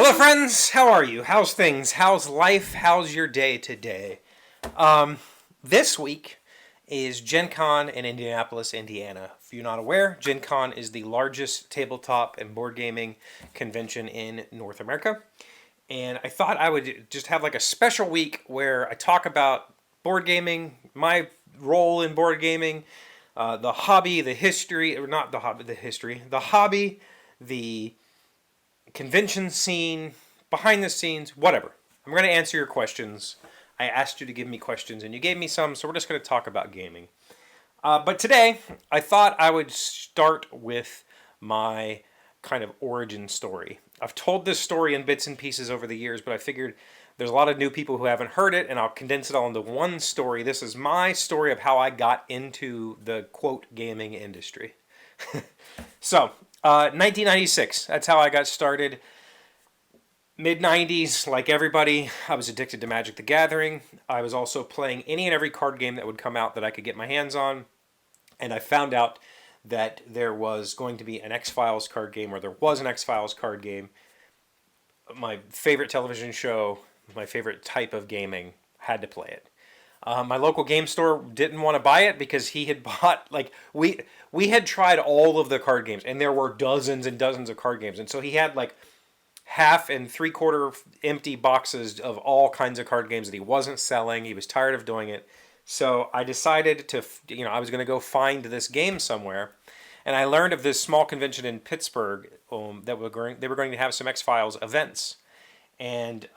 Hello, friends. How are you? How's things? How's life? How's your day today? This week is Gen Con in Indianapolis, Indiana. If you're not aware, Gen Con is the largest tabletop and board gaming convention in North America. And I thought I would just have like a special week where I talk about board gaming, my role in board gaming, the hobby, the history, or not the hobby, the history, the hobby, the convention scene, behind the scenes, whatever. I'm going to answer your questions. I asked you to give me questions, and you gave me some, so we're just going to talk about gaming. But today, I thought I would start with my kind of origin story. I've told this story in bits and pieces over the years, but I figured there's a lot of new people who haven't heard it, and I'll condense it all into one story. This is my story of how I got into the, quote, gaming industry. So, 1996, that's how I got started. Mid-90s, like everybody, I was addicted to Magic the Gathering. I was also playing any and every card game that would come out that I could get my hands on. And I found out that there was going to be an X-Files card game, or there was an X-Files card game. My favorite television show, my favorite type of gaming, had to play it. My local game store didn't want to buy it because he had bought, like, we had tried all of the card games, and there were dozens and dozens of card games. And so he had, like, half and three-quarter empty boxes of all kinds of card games that he wasn't selling. He was tired of doing it. So I decided to, I was going to go find this game somewhere. And I learned of this small convention in Pittsburgh that they were going to have some X-Files events. And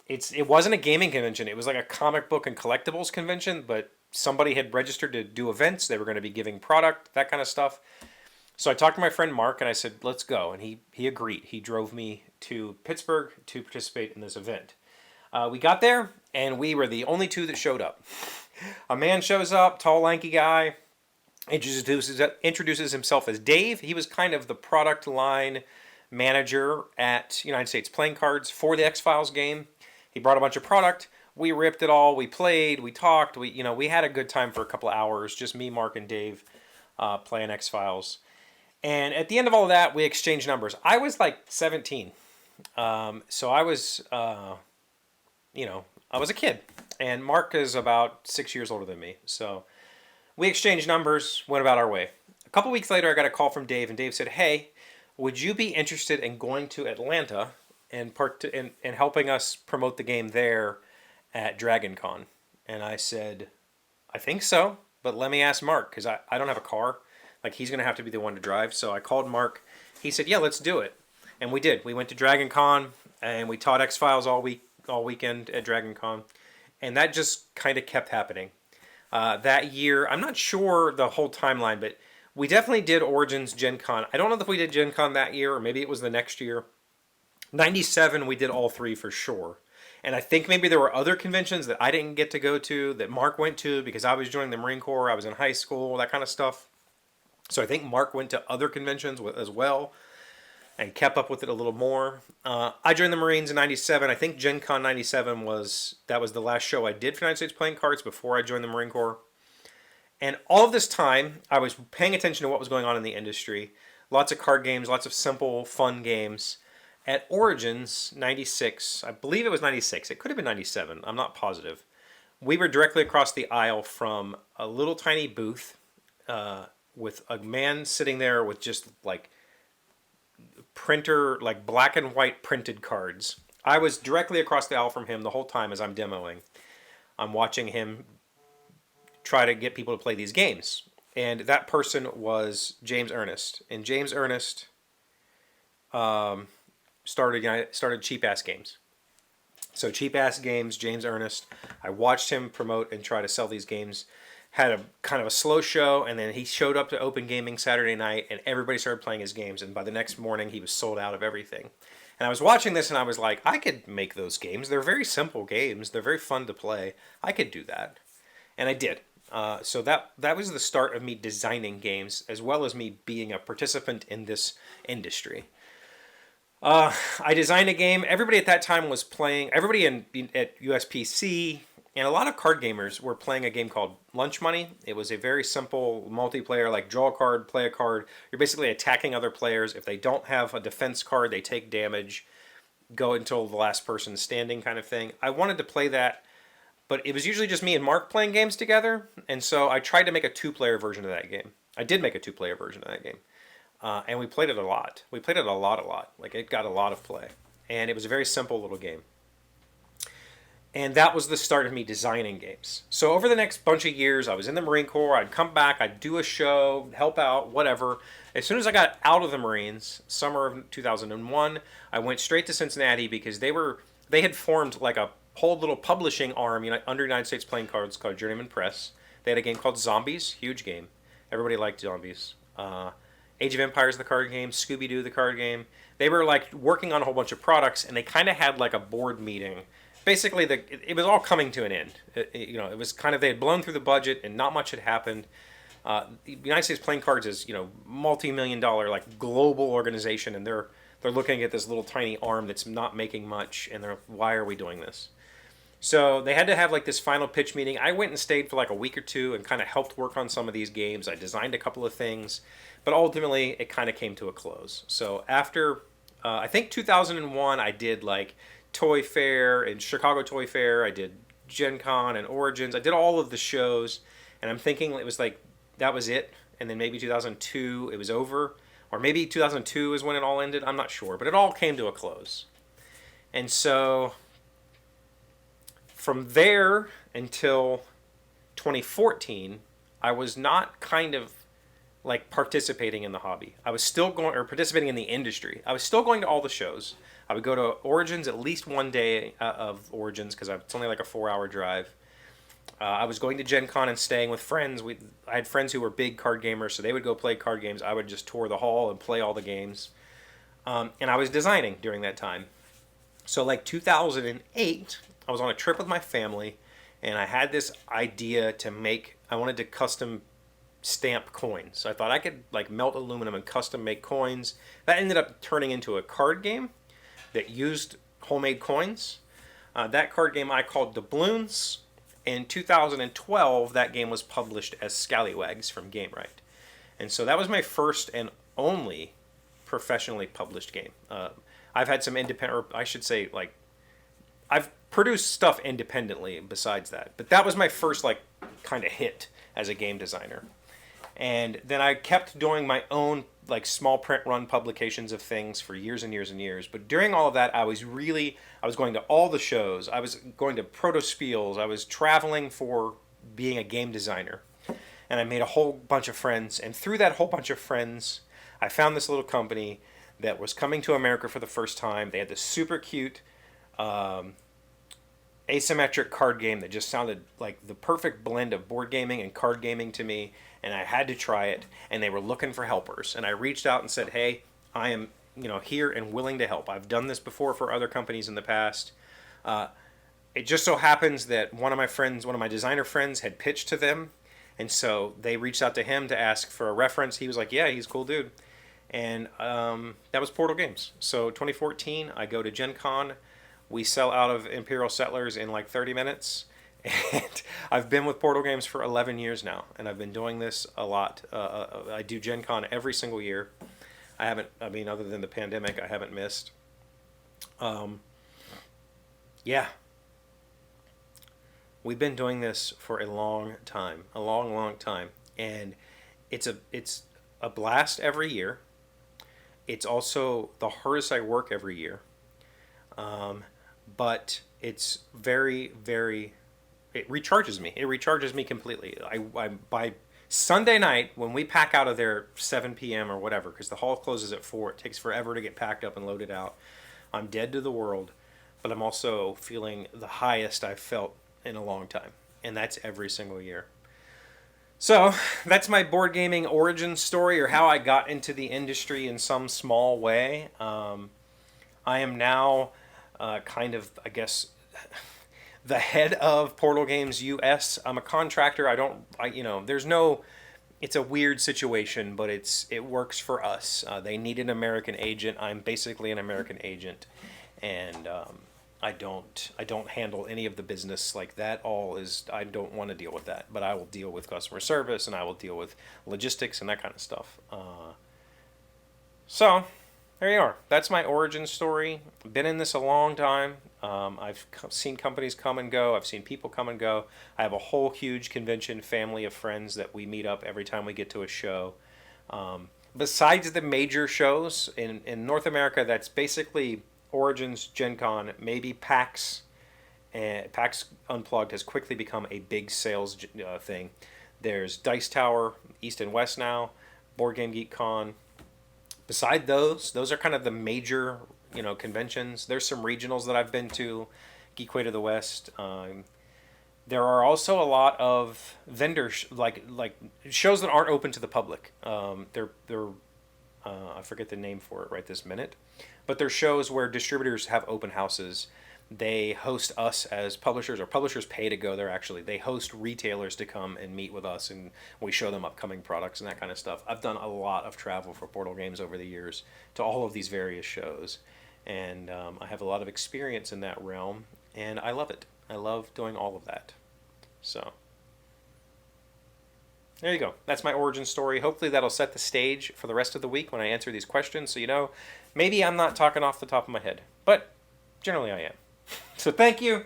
it wasn't a gaming convention. It was like a comic book and collectibles convention, but somebody had registered to do events. They were going to be giving product, that kind of stuff. So I talked to my friend Mark, and I said, let's go. And he agreed. He drove me to Pittsburgh to participate in this event. We got there, and we were the only two that showed up. A man shows up, tall, lanky guy, introduces himself as Dave. He was kind of the product line manager at United States Playing Cards for the X-Files game. He brought a bunch of product. We ripped it all. We played. We talked. We had a good time for a couple of hours. Just me, Mark, and Dave playing X-Files. And at the end of all of that, we exchanged numbers. I was like 17. So I was, I was a kid. And Mark is about 6 years older than me. So we exchanged numbers, went about our way. A couple weeks later, I got a call from Dave. And Dave said, hey, would you be interested in going to Atlanta and helping us promote the game there at Dragon Con? And I said, I think so, but let me ask Mark, because I don't have a car. Like, he's going to have to be the one to drive. So I called Mark. He said, yeah, let's do it. And we did. We went to Dragon Con, and we taught X-Files all weekend at Dragon Con. And that just kind of kept happening. That year, I'm not sure the whole timeline, but we definitely did Origins Gen Con. I don't know if we did Gen Con that year, or maybe it was the next year. 97, we did all three for sure. And I think maybe there were other conventions that I didn't get to go to that Mark went to because I was joining the Marine Corps, I was in high school, that kind of stuff. So I think Mark went to other conventions as well and kept up with it a little more. I joined the Marines in 97. I think Gen Con 97 was the last show I did for United States Playing Cards before I joined the Marine Corps. And all of this time, I was paying attention to what was going on in the industry. Lots of card games, lots of simple, fun games. At Origins 96, I believe it was 96. It could have been 97. I'm not positive. We were directly across the aisle from a little tiny booth with a man sitting there with just like printer, like black and white printed cards. I was directly across the aisle from him the whole time as I'm demoing. I'm watching him try to get people to play these games. And that person was James Ernest. And James Ernest started Cheap Ass Games. So Cheap Ass Games, James Ernest. I watched him promote and try to sell these games. Had a kind of a slow show, and then he showed up to Open Gaming Saturday night, and everybody started playing his games. And by the next morning, he was sold out of everything. And I was watching this, and I was like, I could make those games. They're very simple games. They're very fun to play. I could do that. And I did. So that was the start of me designing games, as well as me being a participant in this industry. I designed a game. Everybody at that time was playing. Everybody at USPC and a lot of card gamers were playing a game called Lunch Money. It was a very simple multiplayer, like draw a card, play a card. You're basically attacking other players. If they don't have a defense card, they take damage. go until the last person standing kind of thing. I wanted to play that, but it was usually just me and Mark playing games together, and so I tried to make a two-player version of that game. I did make a two-player version of that game, and we played it a lot. We played it a lot. Like, it got a lot of play, and it was a very simple little game. And that was the start of me designing games. So over the next bunch of years, I was in the Marine Corps. I'd come back, I'd do a show, help out, whatever. As soon as I got out of the Marines, summer of 2001, I went straight to Cincinnati because they had formed like a whole little publishing arm, under United States Playing Cards, called Journeyman Press. They had a game called Zombies, huge game. Everybody liked Zombies. Age of Empires, the card game, Scooby-Doo, the card game. They were like working on a whole bunch of products, and they kind of had like a board meeting. Basically, it was all coming to an end. It was kind of, they had blown through the budget and not much had happened. The United States Playing Cards is, multi-million-dollar, like, global organization, and they're looking at this little tiny arm that's not making much, and they're, why are we doing this? So they had to have like this final pitch meeting. I went and stayed for like a week or two and kind of helped work on some of these games. I designed a couple of things, but ultimately it kind of came to a close. So after, I think 2001, I did like Toy Fair and Chicago Toy Fair. I did Gen Con and Origins. I did all of the shows, and I'm thinking it was like that was it. And then maybe 2002 it was over, or maybe 2002 is when it all ended. I'm not sure, but it all came to a close. And so from there until 2014, I was not kind of like participating in the hobby. I was still going, or participating in the industry. I was still going to all the shows. I would go to Origins at least one day of Origins because it's only like a 4-hour drive. I was going to Gen Con and staying with friends. I had friends who were big card gamers, so they would go play card games. I would just tour the hall and play all the games. And I was designing during that time. So like 2008, I was on a trip with my family, and I had this idea I wanted to custom stamp coins. So I thought I could like melt aluminum and custom make coins. That ended up turning into a card game that used homemade coins. That card game I called Doubloons. In 2012, that game was published as Scallywags from Gamewright. And so that was my first and only professionally published game. I've had some independent, or I should say, like, I've produced stuff independently besides that. But that was my first, like, kind of hit as a game designer. And then I kept doing my own, like, small print run publications of things for years and years and years. But during all of that, I was going to all the shows. I was going to proto spiels. I was traveling for being a game designer. And I made a whole bunch of friends. And through that whole bunch of friends, I found this little company that was coming to America for the first time. They had this super cute asymmetric card game that just sounded like the perfect blend of board gaming and card gaming to me, and I had to try it, and they were looking for helpers. And I reached out and said, hey, I am here and willing to help. I've done this before for other companies in the past. It just so happens that one of my designer friends had pitched to them, and so they reached out to him to ask for a reference. He was like, yeah, he's a cool dude. And that was Portal Games. So 2014, I go to Gen Con. We sell out of Imperial Settlers in like 30 minutes. And I've been with Portal Games for 11 years now. And I've been doing this a lot. I do Gen Con every single year. Other than the pandemic, I haven't missed. Yeah. We've been doing this for a long time. A long, long time. And it's a blast every year. It's also the hardest I work every year. But it's very, very, it recharges me. It recharges me completely. By Sunday night, when we pack out of there 7 p.m. or whatever, because the hall closes at 4, it takes forever to get packed up and loaded out. I'm dead to the world, but I'm also feeling the highest I've felt in a long time. And that's every single year. So that's my board gaming origin story, or how I got into the industry in some small way. I am now kind of, I guess, the head of Portal Games US. I'm a contractor. It's a weird situation, but it works for us. They need an American agent. I'm basically an American agent, and I don't handle any of the business like that. I don't want to deal with that, but I will deal with customer service, and I will deal with logistics and that kind of stuff. So there you are. That's my origin story. Been in this a long time. I've seen companies come and go. I've seen people come and go. I have a whole huge convention family of friends that we meet up every time we get to a show. Besides the major shows in North America, that's basically Origins, Gen Con, maybe PAX. And PAX Unplugged has quickly become a big sales thing. There's Dice Tower, East and West now, Board Game Geek Con. Beside those are kind of the major, conventions. There's some regionals that I've been to, Geekway to the West. There are also a lot of vendors like shows that aren't open to the public. They're I forget the name for it right this minute, but they're shows where distributors have open houses. They host us as publishers, or publishers pay to go there. Actually, they host retailers to come and meet with us, and we show them upcoming products and that kind of stuff. I've done a lot of travel for Portal Games over the years to all of these various shows, and I have a lot of experience in that realm, and I love it. I love doing all of that. So there you go. That's my origin story. Hopefully that'll set the stage for the rest of the week when I answer these questions, so maybe I'm not talking off the top of my head, but generally I am. So thank you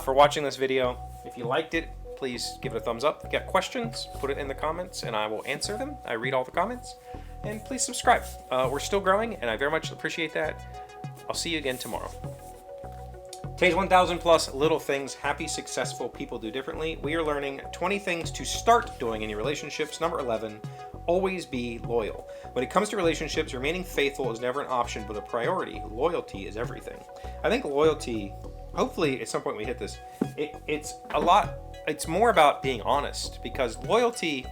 for watching this video. If you liked it, please give it a thumbs up. If you got questions, put it in the comments and I will answer them. I read all the comments. And please subscribe. We're still growing and I very much appreciate that. I'll see you again tomorrow. Today's 1000 plus little things happy, successful people do differently. We are learning 20 things to start doing in your relationships. Number 11, always be loyal. When it comes to relationships, remaining faithful is never an option, but a priority. Loyalty is everything. I think loyalty, hopefully at some point we hit this, it's more about being honest, because loyalty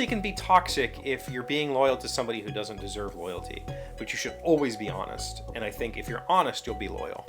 can be toxic if you're being loyal to somebody who doesn't deserve loyalty, but you should always be honest. And I think if you're honest, you'll be loyal.